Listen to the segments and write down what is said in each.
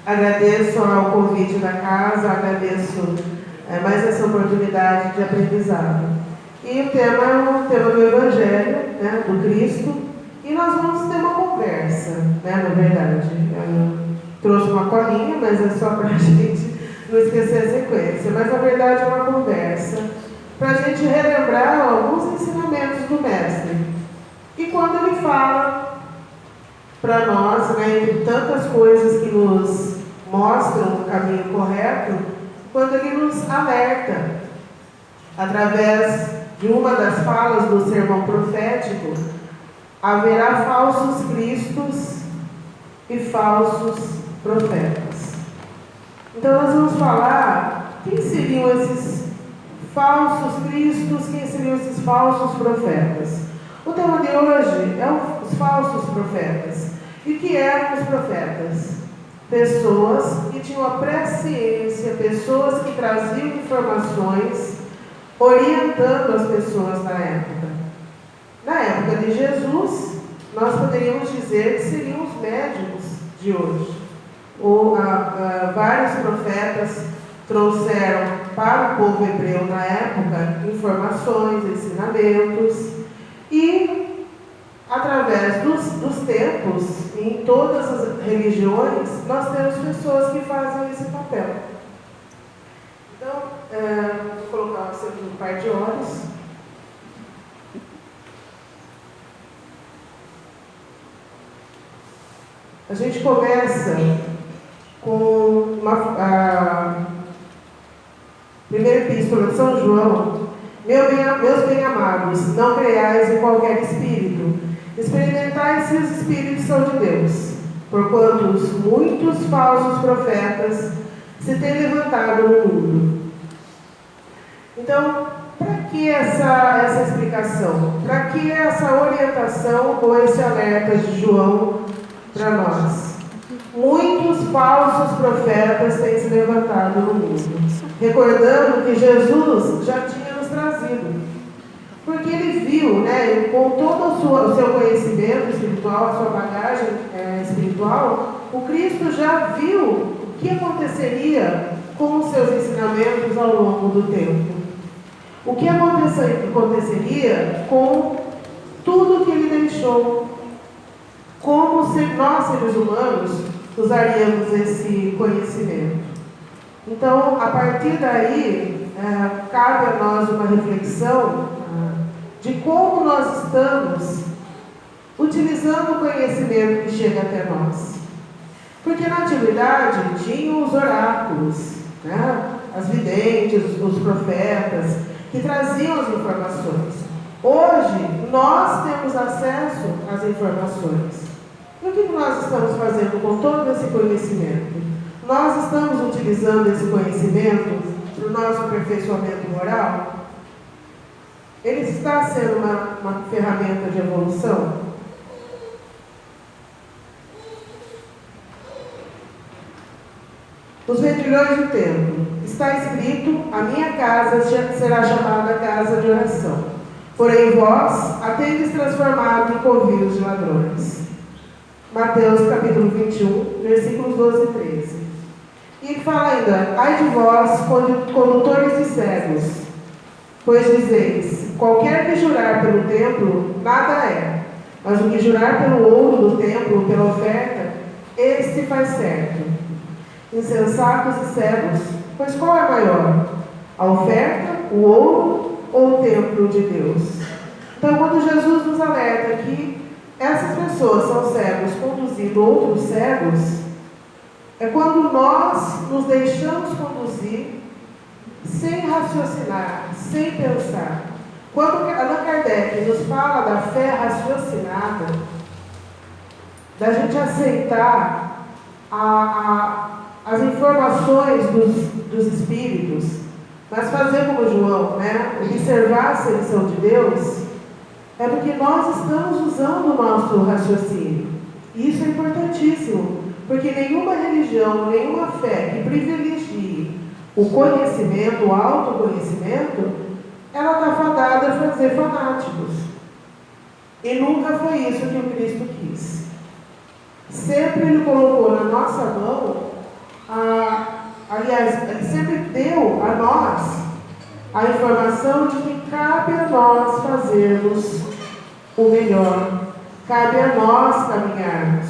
Agradeço ao convite da casa, agradeço mais essa oportunidade de aprendizado. E o tema é o tema do Evangelho, né, do Cristo, e nós vamos ter uma conversa, né, na verdade. Eu trouxe uma colinha, mas é só para a gente não esquecer a sequência. Mas na verdade é uma conversa para a gente relembrar alguns ensinamentos do Mestre. E quando ele fala para nós, né, entre tantas coisas que nos mostram o caminho correto, quando ele nos alerta, através de uma das falas do sermão profético, haverá falsos cristos e falsos profetas. Então nós vamos falar quem seriam esses falsos cristos, quem seriam esses falsos profetas. O tema de hoje é os falsos profetas. E que eram os profetas? Pessoas que tinham a presciência, pessoas que traziam informações, orientando as pessoas na época. Na época de Jesus, nós poderíamos dizer que seriam os médicos de hoje. Vários profetas trouxeram para o povo hebreu na época informações, ensinamentos, e através dos tempos, em todas as religiões, nós temos pessoas que fazem esse papel. Então, vou colocar sempre um par de olhos. A gente começa com a primeira epístola de São João. Meus bem-amados, não creiais em qualquer espírito, experimentai se os espíritos são de Deus, porquanto muitos falsos profetas se têm levantado no mundo. Então, para que essa explicação? Para que essa orientação ou esse alerta de João para nós? Muitos falsos profetas têm se levantado no mundo. Recordando que Jesus já tinha nos trazido. Porque ele viu, né, com todo o seu conhecimento espiritual, a sua bagagem espiritual, o Cristo já viu o que aconteceria com os seus ensinamentos ao longo do tempo. O que aconteceria com tudo que ele deixou. Como nós, seres humanos, usaríamos esse conhecimento. Então, a partir daí, cabe a nós uma reflexão de como nós estamos utilizando o conhecimento que chega até nós. Porque na antiguidade tinham os oráculos, né? As videntes, os profetas, que traziam as informações. Hoje, nós temos acesso às informações. E o que nós estamos fazendo com todo esse conhecimento? Nós estamos utilizando esse conhecimento para o nosso aperfeiçoamento moral? Ele está sendo uma ferramenta de evolução? Os vendilhões do templo. Está escrito: a minha casa será chamada casa de oração. Porém vós a tendes transformado em covis de ladrões. Mateus capítulo 21, versículos 12 e 13. E fala ainda: ai de vós, condutores de cegos, pois dizeis: qualquer que jurar pelo templo, nada é, mas o que jurar pelo ouro do templo, pela oferta, este faz certo. Insensatos e cegos, pois qual é maior? A oferta, o ouro ou o templo de Deus? Então, quando Jesus nos alerta que essas pessoas são cegos conduzindo outros cegos, é quando nós nos deixamos conduzir sem raciocinar, sem pensar. Quando Allan Kardec nos fala da fé raciocinada, da gente aceitar as informações dos espíritos, mas fazer como João, né? Observar se eles são de Deus, é porque nós estamos usando o nosso raciocínio. E isso é importantíssimo, porque nenhuma religião, nenhuma fé que privilegie o conhecimento, o autoconhecimento, ela está fadada a fazer fanáticos. E nunca foi isso que o Cristo quis. Sempre Ele colocou na nossa mão deu a nós a informação de que cabe a nós fazermos o melhor, cabe a nós caminharmos,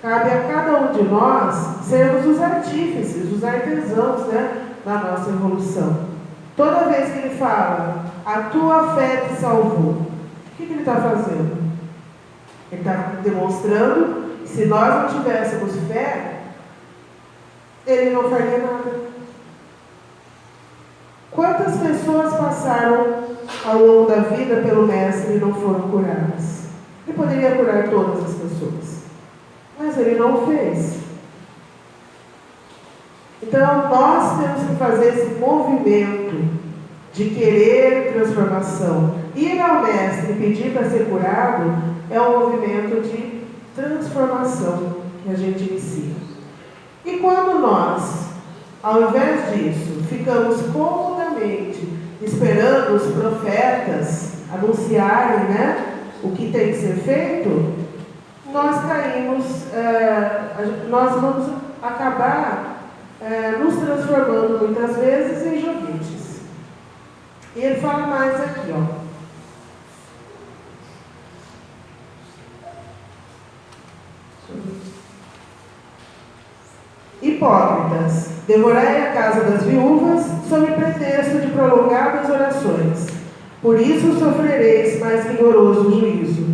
cabe a cada um de nós sermos os artífices, os artesãos, da nossa evolução. Toda vez que ele fala, a tua fé te salvou, o que ele está fazendo? Ele está demonstrando que se nós não tivéssemos fé, ele não faria nada. Quantas pessoas passaram ao longo da vida pelo Mestre e não foram curadas? Ele poderia curar todas as pessoas, mas ele não o fez. Então, nós temos que fazer esse movimento de querer transformação. Ir ao Mestre e pedir para ser curado é um movimento de transformação que a gente inicia. E quando nós, ao invés disso, ficamos comodamente esperando os profetas anunciarem, o que tem que ser feito, nós caímos, nós vamos acabar nos transformando muitas vezes em joguetes. E ele fala mais aqui, Hipócritas, devorai a casa das viúvas sob pretexto de prolongadas orações. Por isso sofrereis mais rigoroso juízo.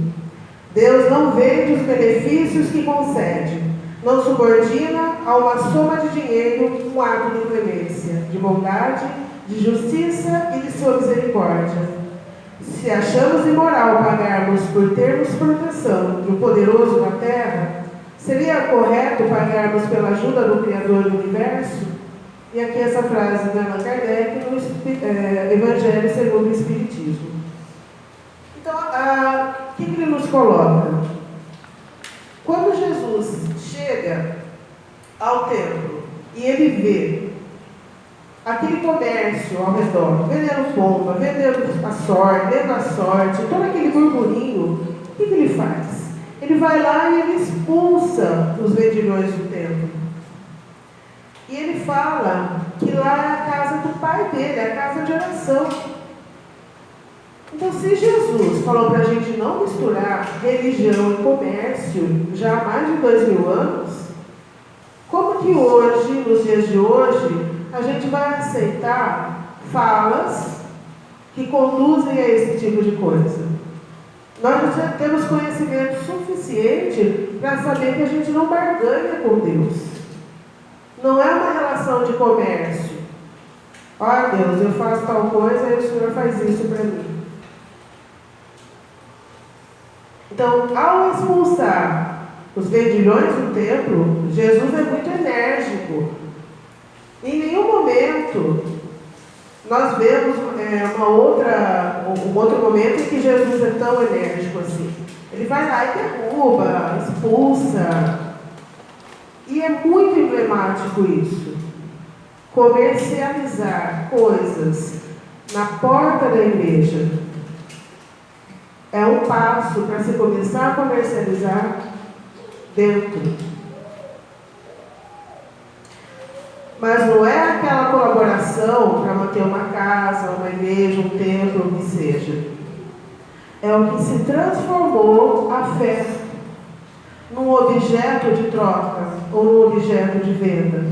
Deus não vende os benefícios que concede, não subordina a uma soma de dinheiro um ato de clemência, de bondade, de justiça e de sua misericórdia. Se achamos imoral pagarmos por termos proteção de um poderoso na terra, seria correto pagarmos pela ajuda do Criador do Universo? E aqui essa frase de Allan Kardec no Evangelho segundo o Espiritismo. Então, o que ele nos coloca? Quando Jesus chega ao templo e ele vê aquele comércio ao redor, vendendo pomba, vendendo a sorte, todo aquele burburinho, o que ele faz? Ele vai lá e ele expulsa os vendilhões do templo. E ele fala que lá é a casa do pai dele, é a casa de oração. Então, se Jesus falou para a gente não misturar religião e comércio já há mais de 2000 anos, como que hoje, nos dias de hoje, a gente vai aceitar falas que conduzem a esse tipo de coisa? Nós já temos conhecimento suficiente para saber que a gente não barganha com Deus. Não é uma relação de comércio. Ó Deus, eu faço tal coisa e o Senhor faz isso para mim. Então, ao expulsar os vendilhões do templo, Jesus é muito enérgico. Em nenhum momento nós vemos um outro momento em que Jesus é tão enérgico assim. Ele vai lá e derruba, expulsa. E é muito emblemático isso. Comercializar coisas na porta da igreja é um passo para se começar a comercializar dentro. Mas não é aquela colaboração para manter uma casa, uma igreja, um templo, o que seja. É o que se transformou a fé num objeto de troca ou num objeto de venda.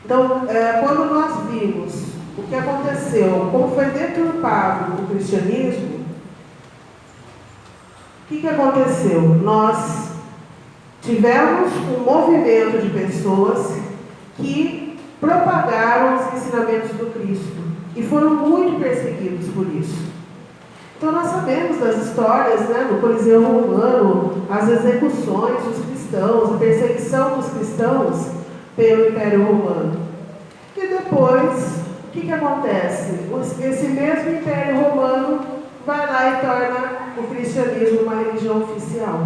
Então, quando nós vimos o que aconteceu, como foi deturpado o cristianismo, o que aconteceu? Nós tivemos um movimento de pessoas que propagaram os ensinamentos do Cristo e foram muito perseguidos por isso. Então nós sabemos das histórias, do Coliseu Romano, as execuções dos cristãos, a perseguição dos cristãos pelo Império Romano. E depois, o que acontece? Esse mesmo Império Romano vai lá e torna o cristianismo uma religião oficial.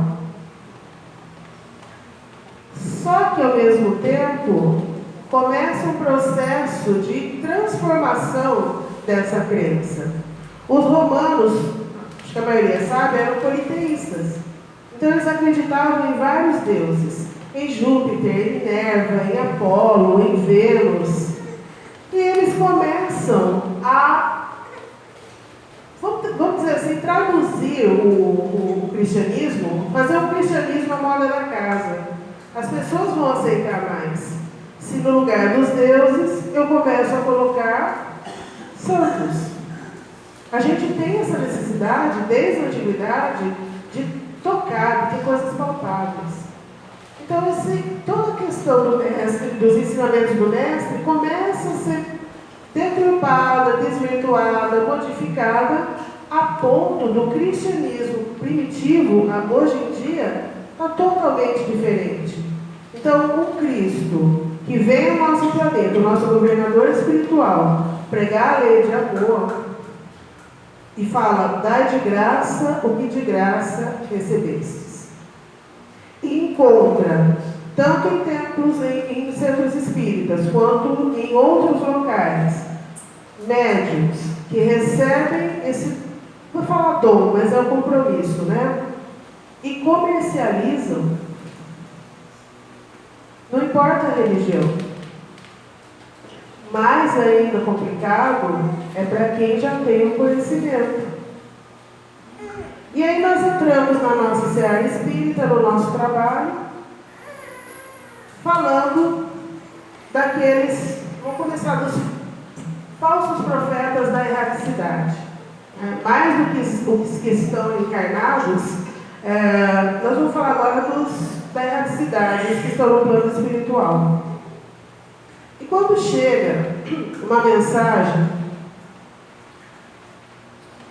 Só que ao mesmo tempo começa um processo de transformação dessa crença. Os romanos, acho que a maioria sabe, eram politeístas. Então eles acreditavam em vários deuses. Em Júpiter, em Minerva, em Apolo, em Vênus. E eles começam a, vamos dizer assim, traduzir o cristianismo, fazer o cristianismo à moda da casa. As pessoas vão aceitar mais se no lugar dos deuses eu começo a colocar santos. A gente tem essa necessidade, desde a antiguidade, de tocar, de ter coisas palpáveis. Então, toda a questão do mestre, dos ensinamentos do mestre, começa a ser deturpada, desvirtuada, modificada, a ponto do cristianismo primitivo, hoje em dia, está totalmente diferente. Então, o Cristo, que vem ao nosso planeta, o nosso governador espiritual, pregar a lei de amor, e fala, dai de graça o que de graça recebestes. E encontra, tanto em templos, em centros espíritas, quanto em outros locais, médiuns que recebem esse, não vou falar dom, mas é um compromisso, né? E comercializam, não importa a religião. Mais ainda complicado é para quem já tem o conhecimento. E aí nós entramos na nossa seara espírita, no nosso trabalho, falando daqueles, vamos começar dos falsos profetas da erraticidade. Mais do que os que estão encarnados, nós vamos falar agora da erraticidade, os que estão no plano espiritual. E quando chega uma mensagem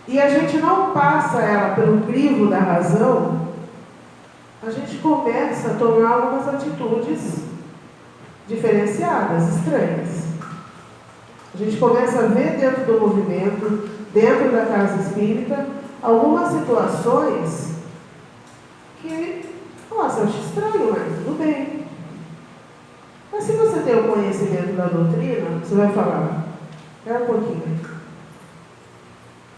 e a gente não passa ela pelo crivo da razão, a gente começa a tomar algumas atitudes diferenciadas, estranhas. A gente começa a ver dentro do movimento, dentro da casa espírita, algumas situações que, nossa, eu acho estranho, mas tudo bem. Mas se você tem o conhecimento da doutrina, você vai falar, espera um pouquinho.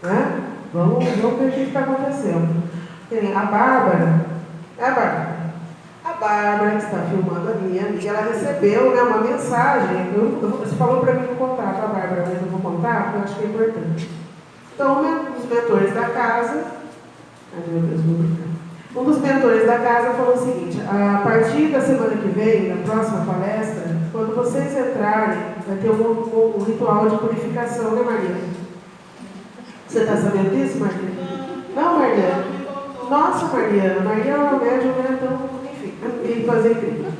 Né? Vamos ver o que está acontecendo. Tem a Bárbara, a Bárbara que está filmando a minha amiga, ela recebeu, né, uma mensagem. Você falou para mim não contar, tá, Bárbara? Mas eu vou contar, porque eu acho que é importante. Então, um dos mentores da casa, um dos mentores da casa falou o seguinte: a partir da semana que vem, na próxima palestra, quando vocês entrarem, vai ter um ritual de purificação, né, Maria? Você está sabendo disso, Maria? Não, Maria? Nossa, Maria é uma médium, né? Então, enfim, e fazer incrível.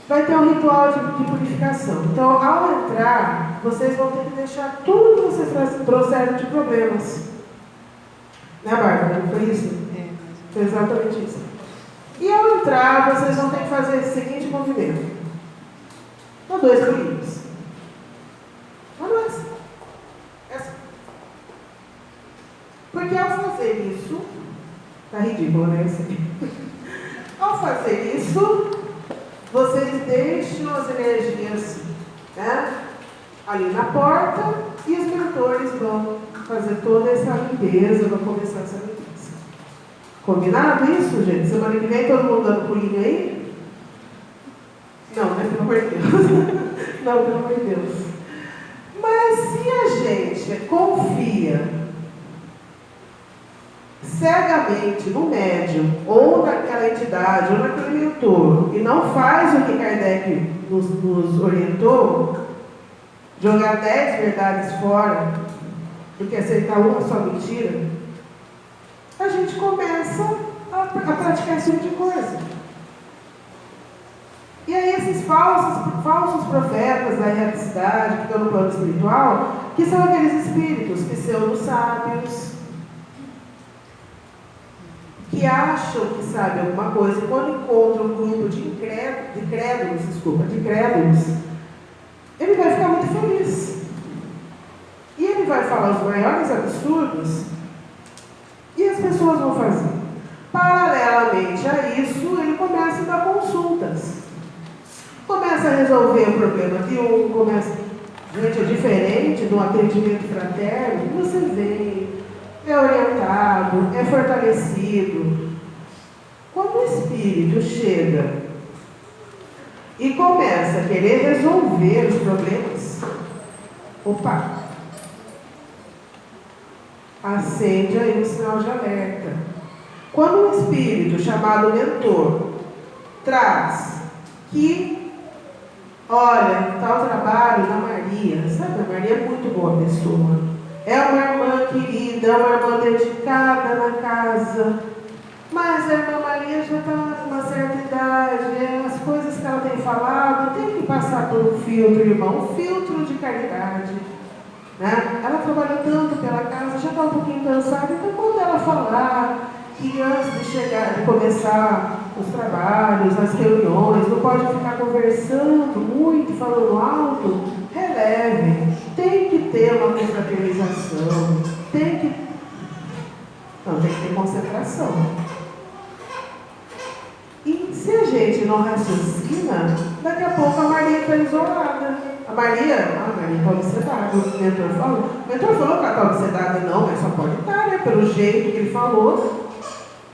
Vai ter um ritual de purificação. Então, ao entrar, vocês vão ter que deixar tudo que vocês trouxeram de problemas. Né, Bárbara? Não foi isso? Foi exatamente isso. E ao entrar, vocês vão ter que fazer esse seguinte movimento. Dá 2 pulinhos. Mas não é assim. É assim. Porque ao fazer isso, tá ridículo, né? Ao fazer isso, vocês deixam as energias, né, ali na porta e os mentores vão fazer toda essa limpeza, vão começar essa limpeza. Combinado isso, gente? Semana que vem todo mundo dando pulinho aí? Não, né? Pelo amor de Deus. Não, pelo amor de Deus. Mas se a gente confia cegamente no médium, ou naquela entidade, ou naquele mentor, e não faz o que Kardec nos orientou, jogar 10 verdades fora, do que aceitar uma só mentira, a gente começa a praticar esse tipo de coisa. E aí esses falsos profetas da erraticidade, que estão no plano espiritual, que são aqueles espíritos pseudo-sábios, que acham que sabem alguma coisa, e quando encontram um grupo de incrédulos, ele vai ficar muito feliz. E ele vai falar os maiores absurdos, e as pessoas vão fazer. Paralelamente a isso, ele começa a dar consultas. Começa a resolver o problema de gente, é diferente do atendimento fraterno, você vem, é orientado, é fortalecido. Quando o espírito chega e começa a querer resolver os problemas, Opa! Acende aí um sinal de alerta. Quando um espírito chamado mentor traz que, olha, tal trabalho da Maria, sabe, a Maria é muito boa pessoa, é uma irmã querida, é uma irmã dedicada na casa, mas a irmã Maria já está com uma certa idade, as coisas que ela tem falado tem que passar por um filtro, irmão, um filtro de caridade, né? Ela trabalhou tanto pela casa, já está um pouquinho cansada, então quando ela falar que antes de chegar, de começar os trabalhos, as reuniões, não pode ficar conversando muito, falando alto, releve. Tem que ter uma confraternização, tem que ter concentração. E se a gente não raciocina, daqui a pouco a Maria está isolada. A Maria está obsedada. O mentor falou que ela está obsedada, não, mas só pode estar, né? Pelo jeito que ele falou.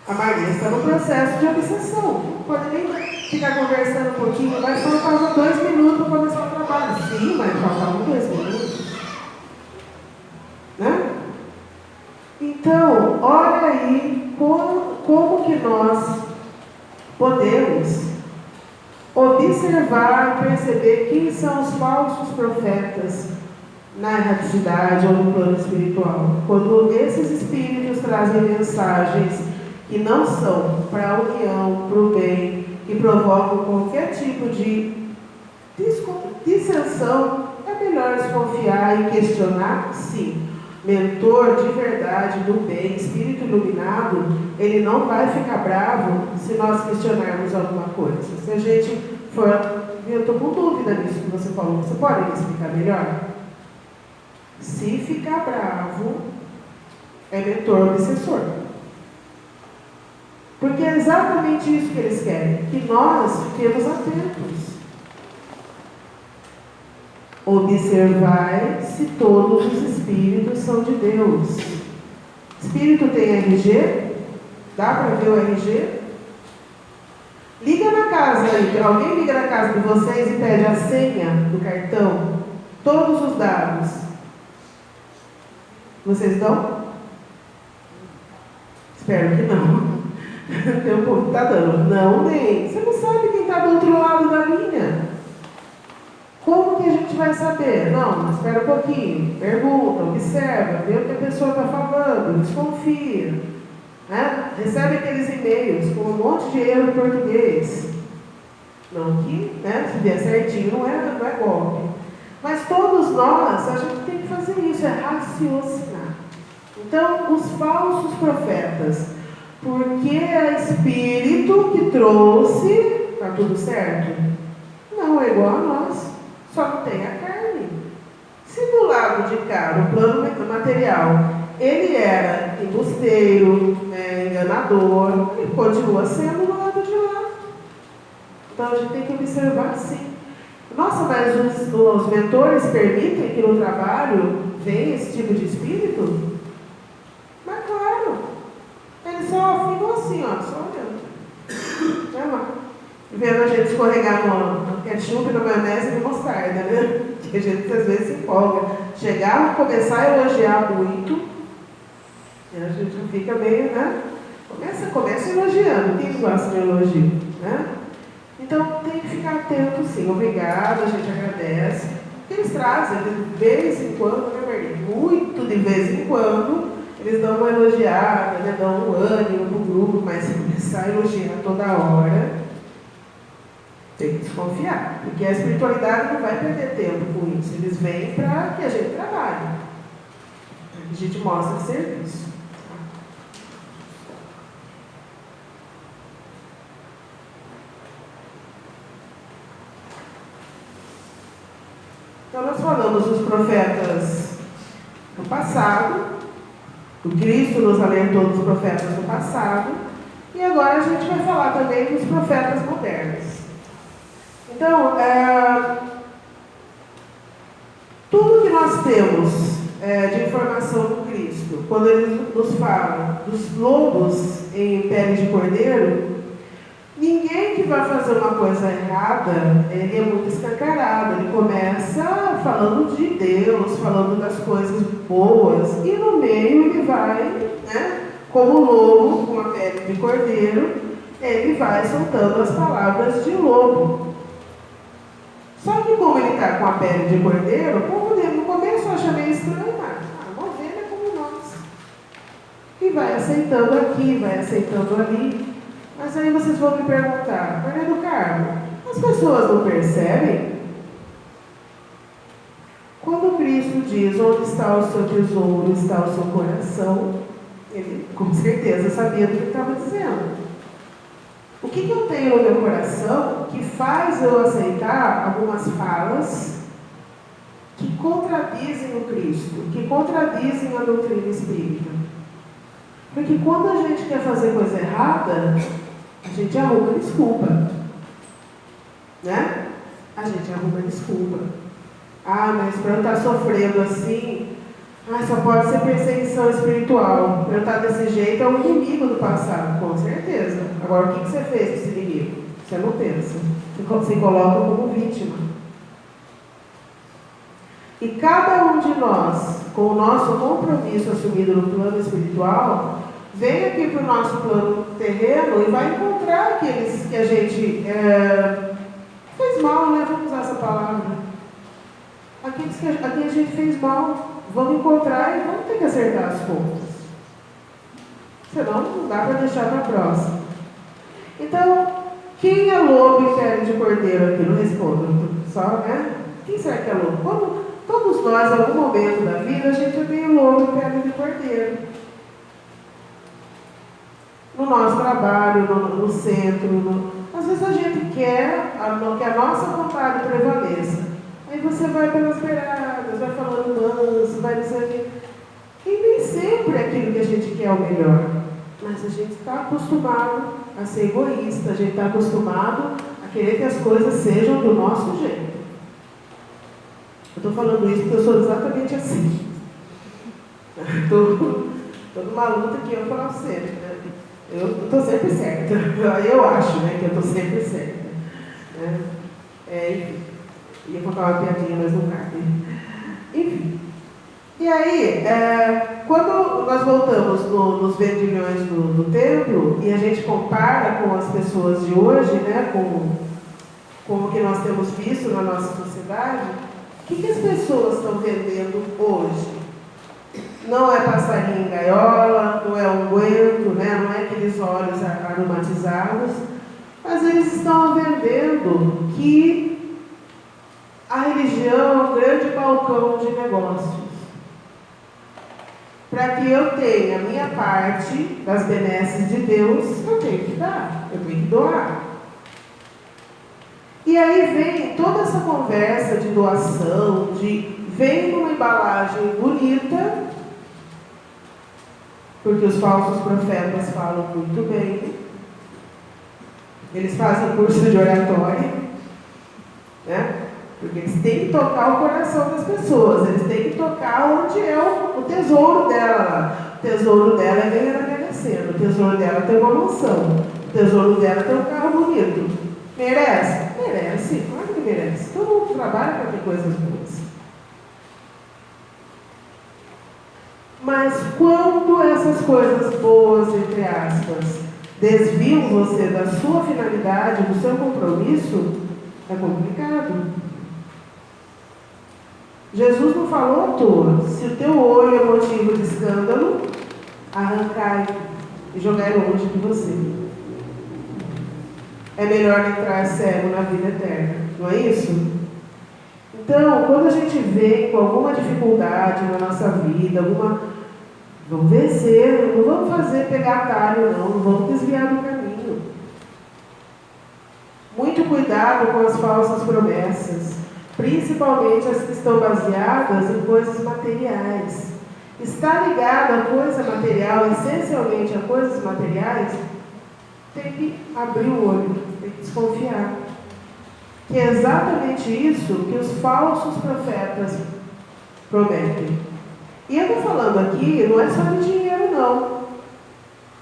A Maria está no processo de obsessão. Não pode nem ficar conversando um pouquinho, mas faltavam 2 minutos para começar o trabalho. Sim, mas faltavam 2 minutos. Né? Então, olha aí como que nós podemos observar e perceber quem são os falsos profetas na erraticidade ou no plano espiritual. Quando esses espíritos trazem mensagens que não são para a união, para o bem, que provocam qualquer tipo de dissensão, é melhor desconfiar e questionar, sim. Mentor de verdade, do bem, espírito iluminado, ele não vai ficar bravo se nós questionarmos alguma coisa. Se a gente for... Eu estou com dúvida nisso que você falou. Você pode me explicar melhor? Se ficar bravo, é mentor obsessor. Porque é exatamente isso que eles querem, que nós fiquemos atentos. Observai se todos os espíritos são de Deus. Espírito tem RG? Dá para ver o RG? Liga na casa aí. Alguém liga na casa de vocês e pede a senha do cartão? Todos os dados. Vocês dão? Espero que não. Tem um pouco que está dando. Não, nem. Você não sabe quem está do outro lado da linha. Como que a gente vai saber? Não, espera um pouquinho. Pergunta, observa, vê o que a pessoa está falando, desconfia. Né? Recebe aqueles e-mails com um monte de erro em português. Não que, né, se vier certinho, não é golpe. Mas todos nós, a gente tem que fazer isso, é raciocinar. Então, os falsos profetas, porque é espírito que trouxe, está tudo certo? Não é igual a nós, só não tem a carne. Se do lado de cá, no plano material, ele era embusteiro, enganador, ele continua sendo do lado de lá. Então a gente tem que observar sim. Nossa, mas os mentores permitem que no trabalho venha esse tipo de espírito? Mas claro, eles só ficam assim, ó, só olhando. Vendo a gente escorregar no ketchup, na maionese e na mostarda, né? Que a gente às vezes se empolga. Chegar, começar a elogiar muito, e a gente fica meio, né? Começa elogiando. Quem gosta de elogio, né? Então tem que ficar atento, sim. Obrigado, a gente agradece. Eles trazem, de vez em quando, né, Maria? Muito de vez em quando, eles dão uma elogiada, né? Dão um ânimo pro grupo, mas se começar a elogiar toda hora, tem que desconfiar, porque a espiritualidade não vai perder tempo com isso. Eles vêm para que a gente trabalhe, para que a gente mostre serviço. Então nós falamos dos profetas do passado, o Cristo nos alertou dos profetas do passado, e agora a gente vai falar também dos profetas modernos. Então, tudo que nós temos de informação do Cristo, quando ele nos fala dos lobos em pele de cordeiro, Ninguém que vai fazer uma coisa errada, ele é muito escancarado. Ele começa falando de Deus, falando das coisas boas, e no meio ele vai, né, como lobo, com a pele de cordeiro, ele vai soltando as palavras de lobo. Só que como ele está com a pele de cordeiro, o povo dele no começo acha meio estranho, uma ovelha como nós. E vai aceitando aqui, vai aceitando ali. Mas aí vocês vão me perguntar, Maria do Carmo, as pessoas não percebem? Quando Cristo diz onde está o seu tesouro, está o seu coração, ele com certeza sabia do que ele estava dizendo. O que eu tenho no meu coração que faz eu aceitar algumas falas que contradizem o Cristo, que contradizem a doutrina espírita? Porque quando a gente quer fazer coisa errada, a gente arruma desculpa. Né? A gente arruma desculpa. Mas para eu estar sofrendo assim, só pode ser perseguição espiritual. Para eu estar desse jeito é um inimigo do passado, com certeza. Agora, o que você fez com esse inimigo? Você não pensa. Você coloca como vítima. E cada um de nós, com o nosso compromisso assumido no plano espiritual, vem aqui para o nosso plano terreno e vai encontrar aqueles que a gente fez mal, né? Vamos usar essa palavra. Aqueles que a quem a gente fez mal, vamos encontrar e vamos ter que acertar as contas. Senão não dá para deixar para a próxima. Então, quem é lobo e pele de cordeiro aqui? Não respondo. Só, né? Quem será que é lobo? Como todos nós, em algum momento da vida, a gente tem lobo e pele de cordeiro. No nosso trabalho, no centro, às vezes a gente quer que a nossa vontade prevaleça. Aí você vai pelas beiradas, vai falando manso, vai dizendo. E nem sempre aquilo que a gente quer é o melhor. Mas a gente está acostumado a ser egoísta, a gente está acostumado a querer que as coisas sejam do nosso jeito. Eu estou falando isso porque eu sou exatamente assim. Estou numa luta que eu falo sempre, né? Eu estou sempre certa. Eu acho, né, que eu estou sempre certa. Né? Enfim. Ia contar uma piadinha, mas não cabe. Enfim. E aí, quando nós voltamos nos vendilhões do templo e a gente compara com as pessoas de hoje, né, com o que nós temos visto na nossa sociedade, o que as pessoas estão vendendo hoje? Não é passarinho em gaiola, não é unguento, né? Não é aqueles óleos aromatizados, mas eles estão vendendo que a religião é um grande balcão de negócios. Para que eu tenha a minha parte das benesses de Deus, eu tenho que dar, eu tenho que doar. E aí vem toda essa conversa de doação, vem numa embalagem bonita, porque os falsos profetas falam muito bem. Eles fazem curso de oratória, né? Porque eles têm que tocar o coração das pessoas, eles têm que tocar onde é o tesouro dela lá. O tesouro dela é ganhar na Mega Sena, o tesouro dela é ter uma mansão, o tesouro dela é ter um carro bonito. Merece? Merece, claro que merece. Todo mundo trabalha para ter coisas boas. Mas quando essas coisas boas, entre aspas, desviam você da sua finalidade, do seu compromisso, é complicado. Jesus não falou à toa: se o teu olho é motivo de escândalo, arrancai e jogai longe de você. É melhor entrar cego na vida eterna, não é isso? Então, quando a gente vem com alguma dificuldade na nossa vida, vamos vencer, não vamos pegar atalho não vamos desviar do caminho. Muito cuidado com as falsas promessas, principalmente as que estão baseadas em coisas materiais. Estar ligado a coisa material, essencialmente a coisas materiais, tem que abrir o olho, tem que desconfiar. Que é exatamente isso que os falsos profetas prometem. E eu estou falando aqui, não é só de dinheiro não.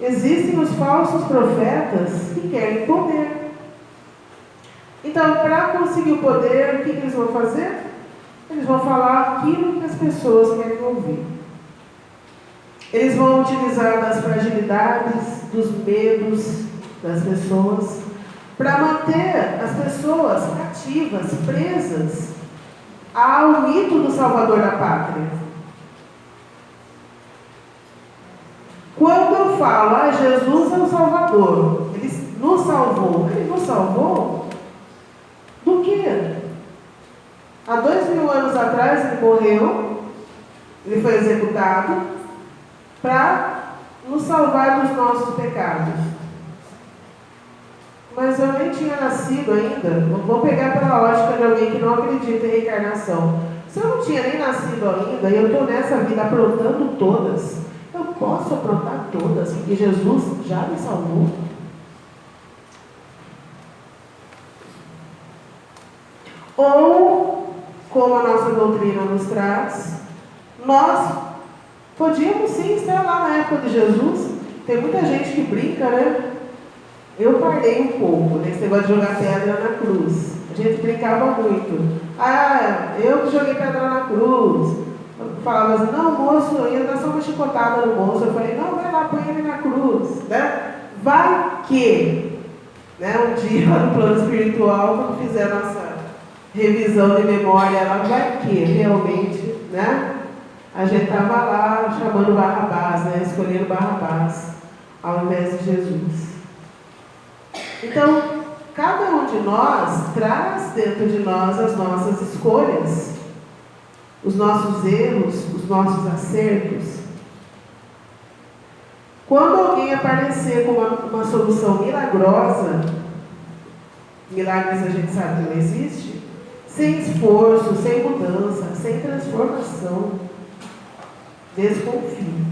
Existem os falsos profetas que querem poder. Então, para conseguir o poder, o que eles vão fazer? Eles vão falar aquilo que as pessoas querem ouvir. Eles vão utilizar das fragilidades, dos medos das pessoas, para manter as pessoas cativas, presas ao mito do Salvador da Pátria. Quando eu falo, Jesus é o Salvador, Ele nos salvou. Ele nos salvou do quê? Há 2000 anos atrás Ele morreu, Ele foi executado para nos salvar dos nossos pecados. Mas eu nem tinha nascido ainda. Não vou pegar pela lógica de alguém que não acredita em reencarnação. Se eu não tinha nem nascido ainda e eu estou nessa vida aprontando todas, eu posso aprontar todas, porque Jesus já me salvou. Ou, como a nossa doutrina nos traz, nós podíamos sim estar lá na época de Jesus. Tem muita gente que brinca, né? Eu parei um pouco nesse negócio de jogar pedra na cruz. A gente brincava muito. Eu que joguei pedra na cruz. Eu falava assim, não, moço, eu ia dar só uma chicotada no moço. Eu falei, não, vai lá, põe ele na cruz. Né? Vai que, né, um dia no plano espiritual, quando fizer a nossa revisão de memória, ela vai que realmente, né, a gente estava lá chamando Barrabás, né, escolhendo Barrabás ao invés de Jesus. Então, cada um de nós traz dentro de nós as nossas escolhas, os nossos erros, os nossos acertos. Quando alguém aparecer com uma solução milagrosa, milagres a gente sabe que não existe, sem esforço, sem mudança, sem transformação, desconfie.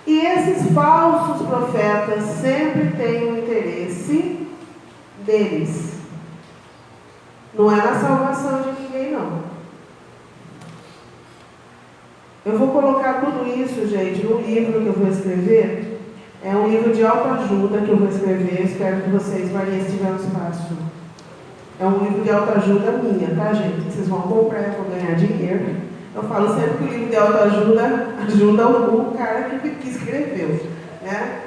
E esses falsos profetas sempre têm o interesse deles. Não é na salvação de ninguém, não. Eu vou colocar tudo isso, gente, no livro que eu vou escrever. É um livro de autoajuda que eu vou escrever. Espero que vocês, Maria, se tiver um espaço. É um livro de autoajuda minha, tá, gente? Vocês vão comprar, vão ganhar dinheiro. Eu falo sempre que o livro de autoajuda ajuda o cara que escreveu, né?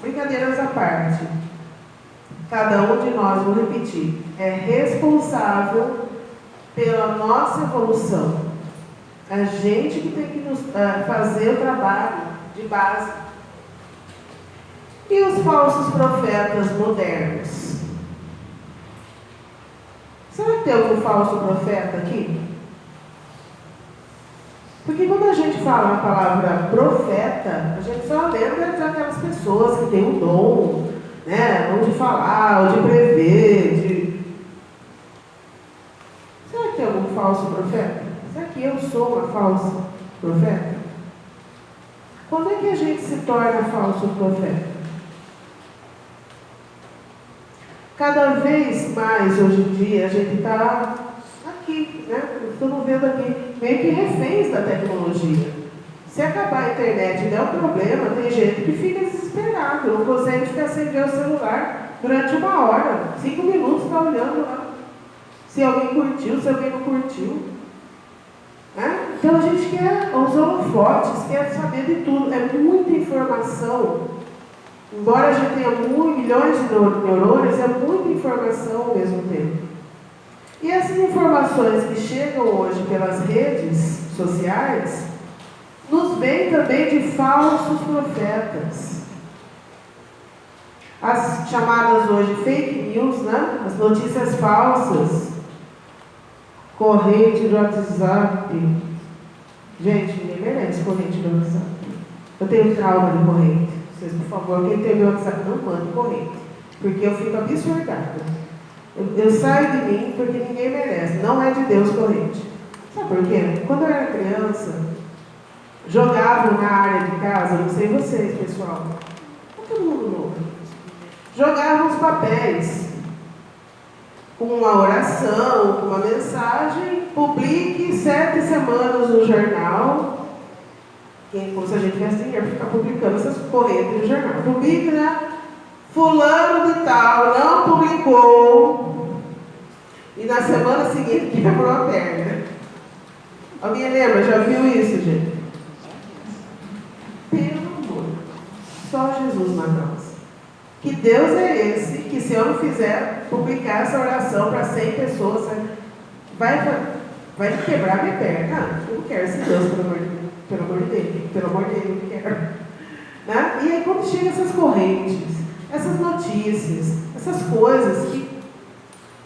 Brincadeiras à parte. Cada um de nós, vou repetir, é responsável pela nossa evolução. A gente que tem que nos fazer o trabalho de base. E os falsos profetas modernos? Será que tem algum falso profeta aqui? Porque quando a gente fala na palavra profeta, a gente só lembra daquelas pessoas que têm um dom, né? Ou de falar, ou de prever, Será que tem algum falso profeta? Será que eu sou uma falsa profeta? Quando é que a gente se torna falso profeta? Cada vez mais, hoje em dia, a gente está aqui, né? Estamos vendo aqui, meio que reféns da tecnologia. Se acabar a internet e der um problema, tem gente que fica desesperado, não consegue ficar sem ver o celular durante 1 hora, 5 minutos está olhando lá. Se alguém curtiu, se alguém não curtiu. Né? Então a gente quer os holofotes, quer saber de tudo. É muita informação. Embora a gente tenha milhões de neurônios, é muita informação ao mesmo tempo. E essas informações que chegam hoje pelas redes sociais, nos vêm também de falsos profetas. As chamadas hoje fake news, né? As notícias falsas, corrente do WhatsApp. Gente, ninguém merece corrente do WhatsApp. Eu tenho trauma de corrente. Vocês, por favor, quem tem meu WhatsApp, não mande corrente, porque eu fico absurdada. Eu saio de mim porque ninguém merece. Não é de Deus corrente. Sabe por quê? Quando eu era criança, jogavam na área de casa, não sei vocês, pessoal, todo mundo novo, jogavam os papéis com uma oração, com uma mensagem, publique 7 semanas no jornal, Como se a gente tivesse dinheiro para ficar publicando essas correntes no jornal. Publica, né? Fulano de tal não publicou e na semana seguinte quebrou a perna. Alguém lembra? Já viu isso, gente? Pelo amor, só Jesus na causa. Que Deus é esse que, se eu não fizer publicar essa oração para 100 pessoas, vai quebrar minha perna? Eu não quero esse Deus, pelo amor dele, eu não quero. Né? E aí, quando chegam essas correntes, essas notícias, essas coisas,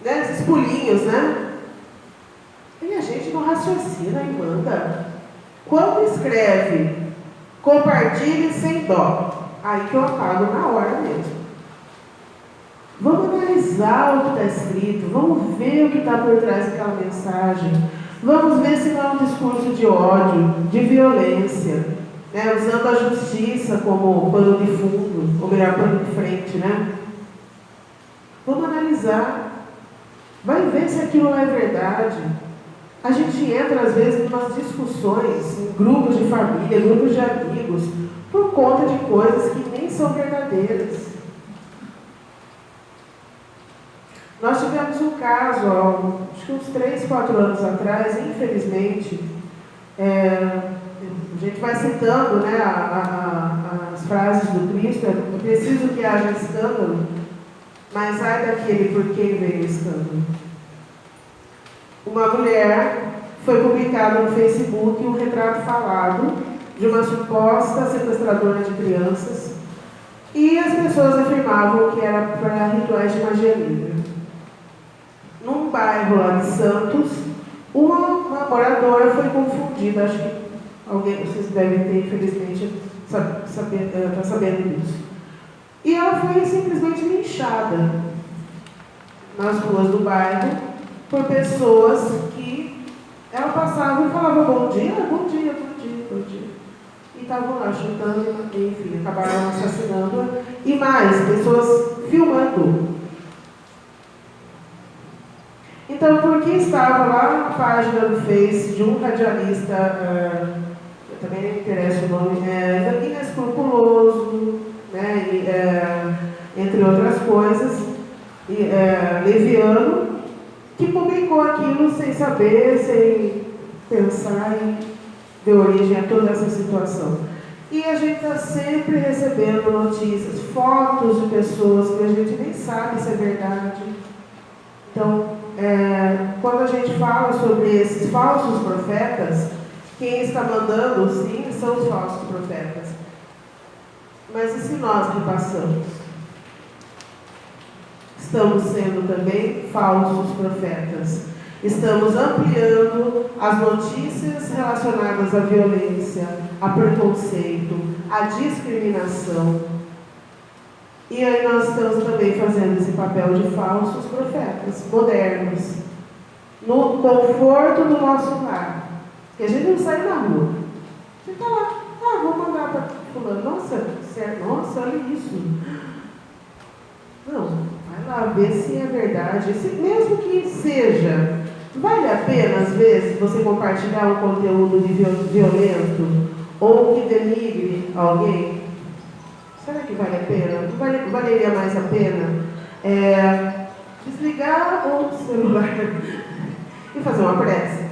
né, esses pulinhos, né? E a gente não raciocina e manda. Quando escreve, compartilhe sem dó, aí que eu apago na hora mesmo. Vamos analisar o que está escrito, vamos ver o que está por trás daquela mensagem, vamos ver se não é um discurso de ódio, de violência, né, usando a justiça como pano de fundo, ou melhor, pano de frente, né? Vamos analisar, vai ver se aquilo é verdade. A gente entra, às vezes, em umas discussões, em grupos de família, grupos de amigos, por conta de coisas que nem são verdadeiras. Nós tivemos um caso, acho que uns 3, 4 anos atrás, infelizmente, a gente vai citando, né, as frases do Cristo, é preciso que haja escândalo, mas ai daquele por quem veio o escândalo. Uma mulher, foi publicado no Facebook um retrato falado de uma suposta sequestradora de crianças, e as pessoas afirmavam que era para rituais de magia negra. Num bairro lá de Santos, uma moradora foi confundida, acho que alguém, vocês devem ter, infelizmente, sabendo disso. E ela foi simplesmente linchada nas ruas do bairro por pessoas que ela passava e falava bom dia, bom dia, bom dia, bom dia. E estavam lá chutando, enfim, acabaram assassinando-a. E mais, pessoas filmando. Então, porque estava lá na página do Face de um radialista, eu também não interessa o nome, inescrupuloso, né, entre outras coisas, leviano, que publicou aquilo sem saber, sem pensar e deu origem a toda essa situação. E a gente está sempre recebendo notícias, fotos de pessoas que a gente nem sabe se é verdade. Então, quando a gente fala sobre esses falsos profetas, quem está mandando, sim, são os falsos profetas. Mas e se nós repassamos? Estamos sendo também falsos profetas. Estamos ampliando as notícias relacionadas à violência, a preconceito, à discriminação. E aí nós estamos também fazendo esse papel de falsos profetas, modernos, no conforto do nosso lar. Porque a gente não sai na rua. A gente está lá, vou mandar para fulano, nossa, olha isso. Não, vai lá ver se é verdade. Mesmo que seja, vale a pena, às vezes, você compartilhar um conteúdo violento ou que denigre alguém? Será que vale a pena? Não valeria mais a pena desligar o celular e fazer uma prece?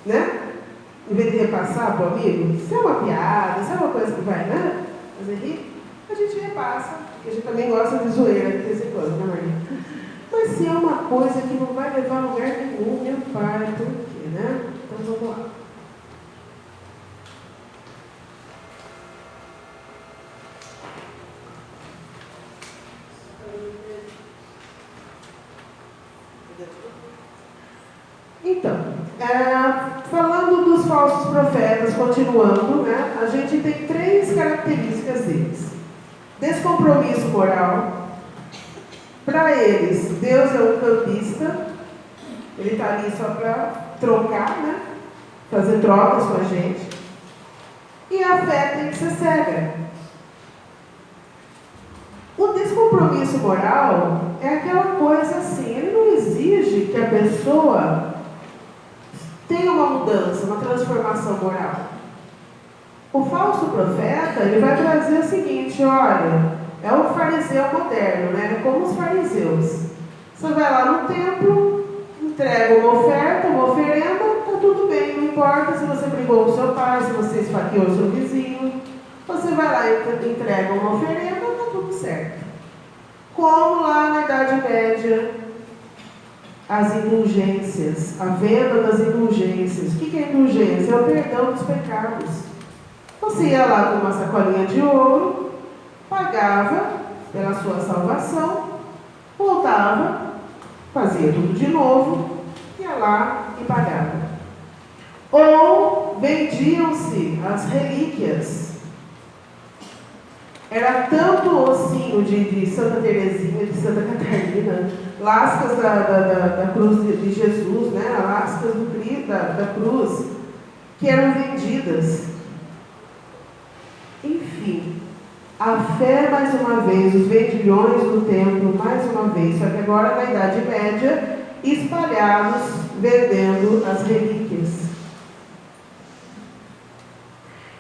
Né? Em vez de repassar para o amigo, se é uma piada, se é uma coisa que vai, né, fazer rir, a gente repassa, porque a gente também gosta de zoeira de vez em quando, né, Maria? Mas se é uma coisa que não vai levar a lugar nenhum, meu pai, por quê, né? Então vamos lá. Então, falando dos falsos profetas, continuando, né, a gente tem 3 características deles. Descompromisso moral. Para eles, Deus é um campista, ele está ali só para trocar, né, fazer trocas com a gente. E a fé tem que ser cega. O descompromisso moral é aquela coisa assim, ele não exige que a pessoa tem uma mudança, uma transformação moral. O falso profeta, ele vai trazer o seguinte, olha, é o fariseu moderno, né? Como os fariseus. Você vai lá no templo, entrega uma oferta, uma oferenda, está tudo bem, não importa se você brigou com seu pai, se você esfaqueou seu vizinho. Você vai lá e entrega uma oferenda, está tudo certo. Como lá na Idade Média, as indulgências, a venda das indulgências. O que é indulgência? É o perdão dos pecados. Você ia lá com uma sacolinha de ouro, pagava pela sua salvação, voltava, fazia tudo de novo, ia lá e pagava. Ou vendiam-se as relíquias. Era tanto o ossinho de Santa Teresinha, de Santa Catarina, lascas da cruz de Jesus, né? Lascas da cruz, que eram vendidas. Enfim, a fé mais uma vez, os vendilhões do templo mais uma vez, só que agora na Idade Média, espalhados, vendendo as relíquias.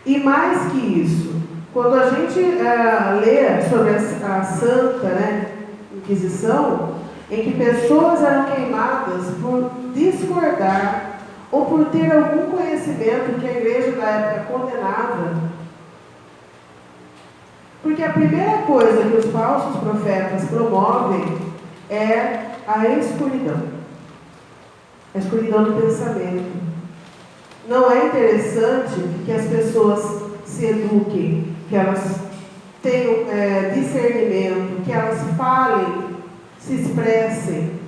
E mais que isso, quando a gente lê sobre a Santa, né, Inquisição, em que pessoas eram queimadas por discordar ou por ter algum conhecimento que a igreja da época condenava. Porque a primeira coisa que os falsos profetas promovem é a escuridão. A escuridão do pensamento. Não é interessante que as pessoas se eduquem, que elas tenham discernimento, que elas falem, se expressem.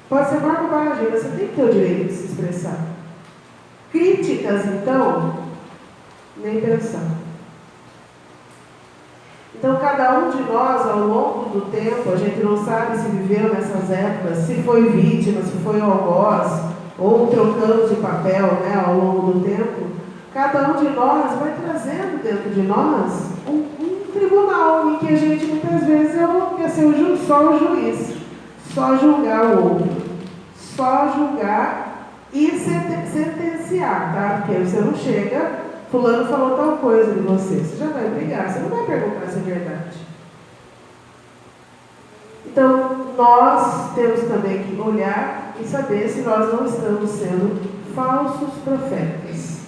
Pode ser uma bobagem, mas você tem que ter o direito de se expressar. Críticas, então, nem pensar. Então, cada um de nós, ao longo do tempo, a gente não sabe se viveu nessas épocas, se foi vítima, se foi algoz, ou trocando de papel, né, ao longo do tempo. Cada um de nós vai trazendo dentro de nós um tribunal em que a gente, muitas vezes, quer ser só o juiz, só julgar o outro, só julgar e sentenciar, tá? Porque você não chega... Fulano falou tal coisa de você. Você já vai brigar, você não vai perguntar se é verdade. Então, nós temos também que olhar e saber se nós não estamos sendo falsos profetas.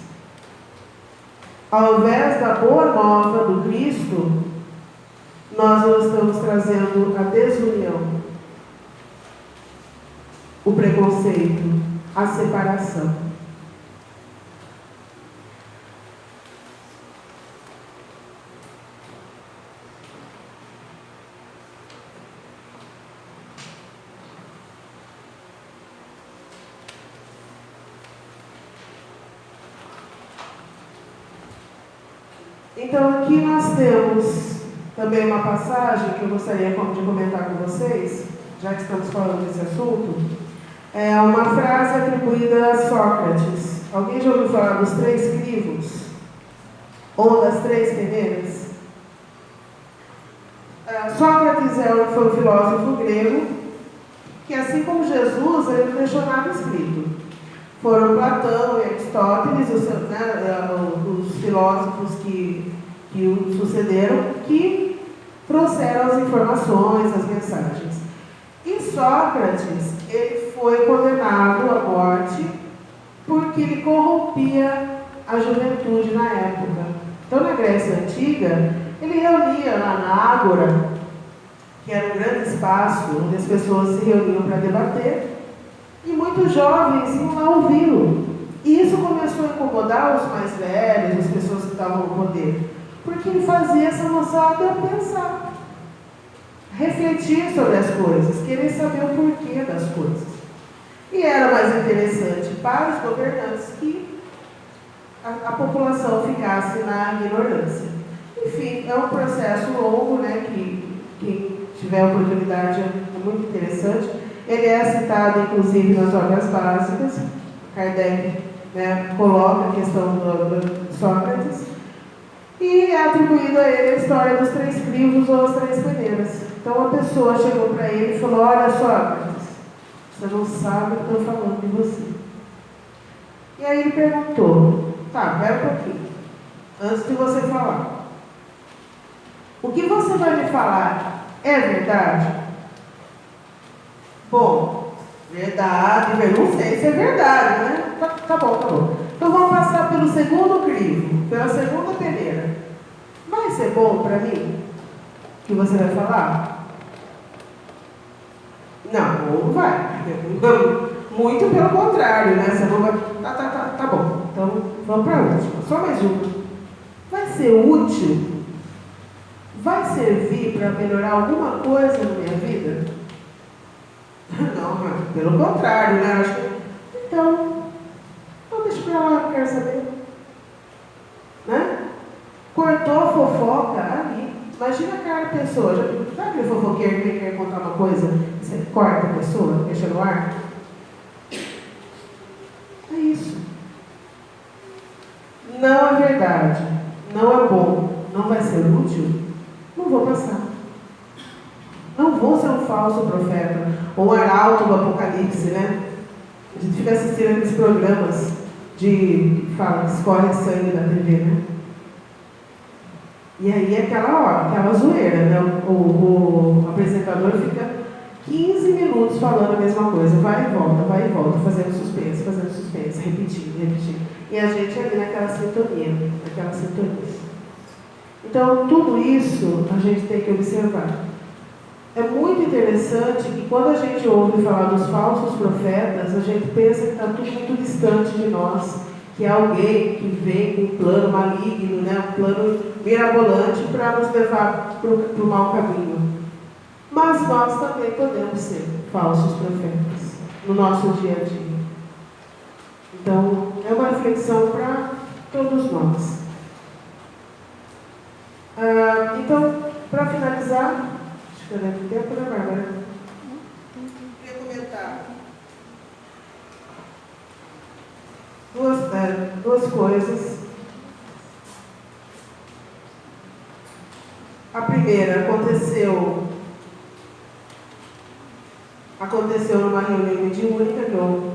Ao invés da boa nova do Cristo, nós não estamos trazendo a desunião, o preconceito, a separação. Então, aqui nós temos também uma passagem que eu gostaria de comentar com vocês, já que estamos falando desse assunto. É uma frase atribuída a Sócrates. Alguém já ouviu falar dos 3 crivos? Ou das 3 peneiras? Sócrates foi um filósofo grego que, assim como Jesus, ele não deixou nada escrito. Foram Platão e Aristóteles, os filósofos que o sucederam, que trouxeram as informações, as mensagens. E Sócrates, ele foi condenado à morte porque ele corrompia a juventude na época. Então, na Grécia Antiga, ele reunia lá na Ágora, que era um grande espaço onde as pessoas se reuniam para debater, e muitos jovens iam lá ouvi-lo. E isso começou a incomodar os mais velhos, as pessoas que estavam no poder, porque ele fazia essa moçada pensar, refletir sobre as coisas, querer saber o porquê das coisas. E era mais interessante para os governantes que a população ficasse na ignorância. Enfim, é um processo longo, né, que quem tiver oportunidade é muito interessante. Ele é citado, inclusive, nas obras básicas. Kardec, né, coloca a questão do Sócrates. E é atribuído a ele a história dos 3 crivos ou as 3 peneiras. Então, uma pessoa chegou para ele e falou: olha, Sócrates, você não sabe o que eu estou falando de você. E aí ele perguntou, tá, pera um pouquinho, antes de você falar. O que você vai me falar é verdade? Bom, verdade, eu não sei se é verdade, né? Tá bom, tá bom. Então vamos passar pelo segundo crivo, pela segunda peneira. Vai ser bom para mim? O que você vai falar? Não vai. Muito pelo contrário, né? Você não vai. Tá bom. Então vamos para a última. Só mais uma. Vai ser útil? Vai servir para melhorar alguma coisa na minha vida? Não, pelo contrário, né? Acho que... Então, deixa pra lá, eu quero saber. Né? Cortou a fofoca ali. Imagina aquela pessoa. Sabe aquele fofoqueiro que quer contar uma coisa? Você corta a pessoa, deixa no ar? É isso. Não é verdade. Não é bom. Não vai ser útil. Não vou passar. Não vou ser um falso profeta, ou um arauto do Apocalipse, né? A gente fica assistindo aqueles programas que escorre sangue da TV, né? E aí aquela zoeira, né? O apresentador fica 15 minutos falando a mesma coisa, vai e volta, fazendo suspense, repetindo. E a gente ali naquela sintonia. Então, tudo isso a gente tem que observar. É muito interessante que quando a gente ouve falar dos falsos profetas, a gente pensa que está tudo muito distante de nós, que é alguém que vem com um plano maligno, né, um plano mirabolante para nos levar para o mau caminho. Mas nós também podemos ser falsos profetas no nosso dia a dia. Então, é uma reflexão para todos nós. Então, para finalizar, acho que eu devo tempo, né, Bárbara? Queria comentar duas coisas. A primeira aconteceu numa reunião mediúnica que eu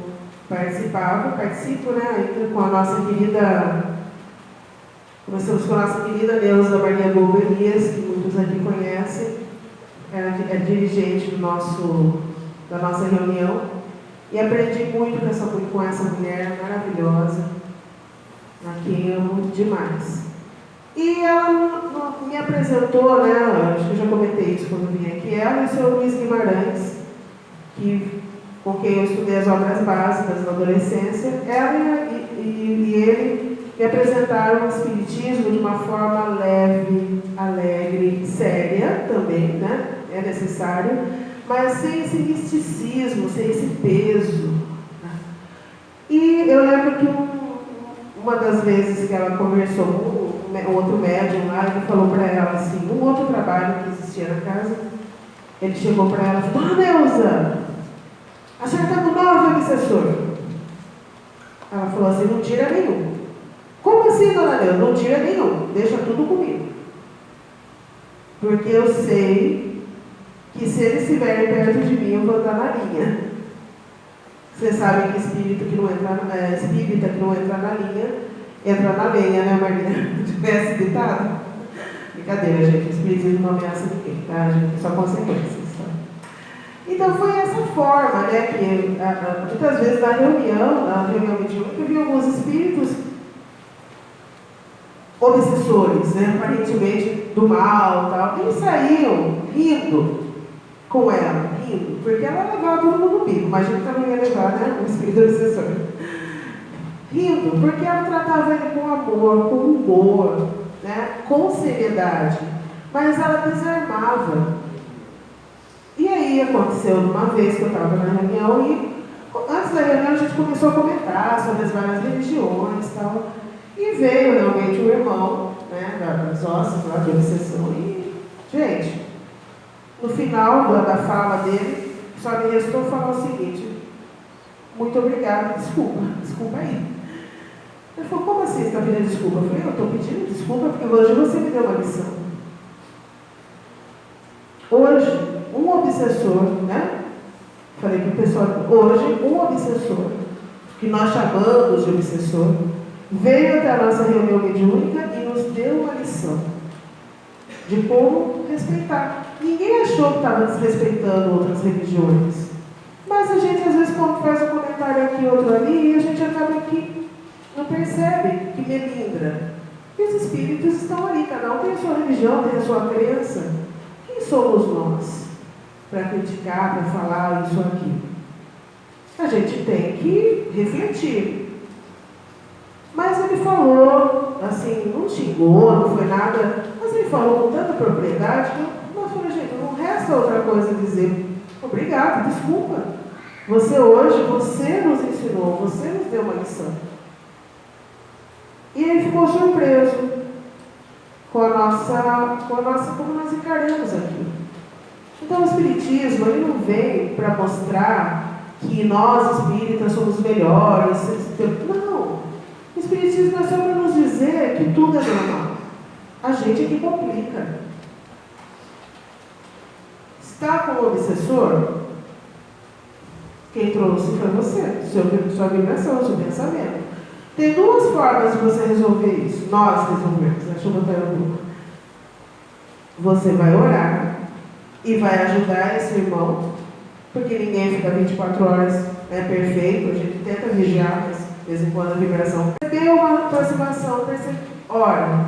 participo, né, ainda com a nossa querida. Começamos com a nossa querida Neuza Maria Golberias, que muitos aqui conhecem, é dirigente da nossa reunião, e aprendi muito com essa mulher maravilhosa, a quem amo demais. E ela me apresentou, né, acho que eu já comentei isso quando vim aqui, ela e o senhor Luiz Guimarães, com quem eu estudei as obras básicas na adolescência, ela e ele me apresentaram o Espiritismo de uma forma leve, alegre, séria também, né? É necessário, mas sem esse misticismo, sem esse peso. E eu lembro que uma das vezes que ela conversou com outro médium lá, ele falou para ela assim, um outro trabalho que existia na casa, ele chegou para ela e falou, Dona Neuza, a senhora está com 9 obsessores. Ela falou assim, não tira nenhum. Como assim, Dona Neuza? Não tira nenhum, deixa tudo comigo. Porque eu sei que se eles estiverem perto de mim, eu vou estar na linha. Vocês sabem que espírita que não entra na linha, entra na lenha, né, Maria? Tivesse ditado? Brincadeira, gente, o espiritismo não ameaça ninguém, tá, gente? É só consequências. Tá? Então foi essa forma, né, que muitas vezes na reunião mediúnica, eu vi alguns espíritos obsessores, né, aparentemente do mal, tal, eles saíam rindo com ela, porque ela levava todo mundo no bico, mas a gente também ia levar, né, o espírito obsessor. Rindo, porque ela tratava ele com amor, com humor, né, com seriedade, mas ela desarmava. E aí aconteceu uma vez que eu estava na reunião e antes da reunião a gente começou a comentar sobre as várias religiões e tal. E veio realmente um irmão, né, das ossos lá de obsessão. E, gente, no final da fala dele, só me restou falar o seguinte, muito obrigada, desculpa aí. Ele falou, como assim você está pedindo desculpa? Eu falei, eu estou pedindo desculpa porque hoje você me deu uma lição. Hoje, um obsessor, né? Falei para o pessoal, hoje um obsessor que nós chamamos de obsessor, veio até a nossa reunião mediúnica e nos deu uma lição de como respeitar. Ninguém achou que estava desrespeitando outras religiões. Mas a gente, às vezes, quando faz um comentário aqui e outro ali, a gente acaba que não percebe que melindra. E os espíritos estão ali, cada um tem a sua religião, tem a sua crença. Quem somos nós para criticar, para falar isso aqui? A gente tem que refletir. Mas ele falou, assim, não xingou, não foi nada, mas ele falou com tanta propriedade que nós falamos, gente, não resta outra coisa a dizer. Obrigado, desculpa. Você hoje, você nos ensinou, você nos deu uma lição. E ele ficou surpreso com a nossa, como nós encaramos aqui. Então o Espiritismo, ele não veio para mostrar que nós espíritas somos melhores. Não. O Espiritismo é só para nos dizer que tudo é normal. A gente é que complica. Está com o obsessor? Quem trouxe foi você, sua vibração, seu pensamento. Tem duas formas de você resolver isso. Nós resolvemos. Deixa eu botar no grupo. Você vai orar e vai ajudar esse irmão, porque ninguém fica 24 horas perfeito. A gente tenta vigiar, mas de vez em quando a vibração. Deu uma aproximação, ora.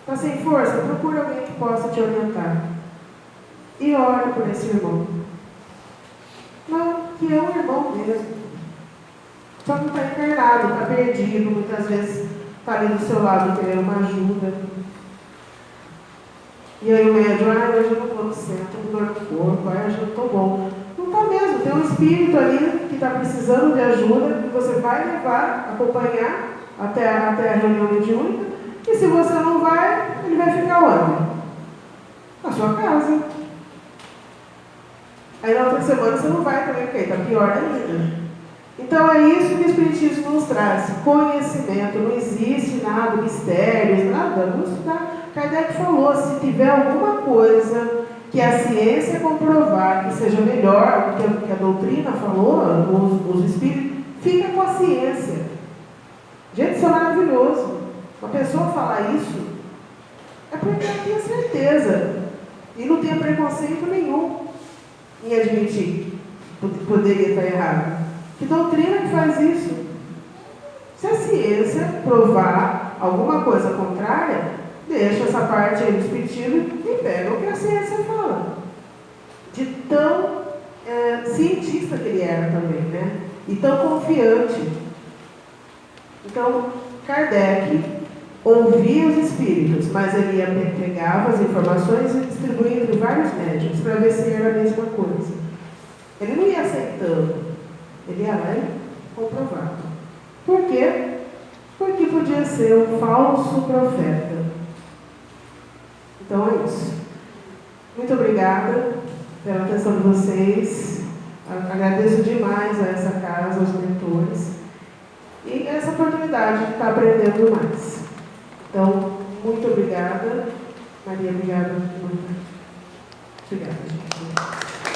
Está sem força? Procura alguém que possa te orientar. E ore por esse irmão. Não, que é um irmão mesmo. Só que está encarnado, está perdido, muitas vezes está ali do seu lado querendo uma ajuda. E aí o médium, hoje eu não estou no centro, estou com dor no corpo, hoje eu não estou bom. Não está mesmo, tem um espírito ali que está precisando de ajuda, que você vai levar, acompanhar até a reunião mediúnica, e se você não vai, ele vai ficar onde? Na sua casa. Aí na outra semana você não vai também, porque está pior ainda. Então é isso que o Espiritismo nos traz, conhecimento, não existe nada, mistérios, nada, vamos estudar. Kardec falou, se tiver alguma coisa que a ciência comprovar que seja melhor do que a doutrina falou, os espíritos, fica com a ciência. Gente, isso é maravilhoso. Uma pessoa falar isso é porque ela tem certeza e não tem preconceito nenhum em admitir que poderia estar errado. Que doutrina que faz isso? Se a ciência provar alguma coisa contrária, deixa essa parte aí do espiritismo e pega o que a ciência fala. De tão cientista que ele era também, né? E tão confiante. Então, Kardec ouvia os espíritos, mas ele pegava as informações e distribuía entre vários médiuns para ver se era a mesma coisa. Ele não ia aceitando. Ele ia lá e comprovava. Por quê? Porque podia ser um falso profeta. Então é isso. Muito obrigada pela atenção de vocês. Agradeço demais a essa casa, aos mentores. E essa oportunidade de estar aprendendo mais. Então, muito obrigada. Maria, obrigada. Muito. Obrigada, gente.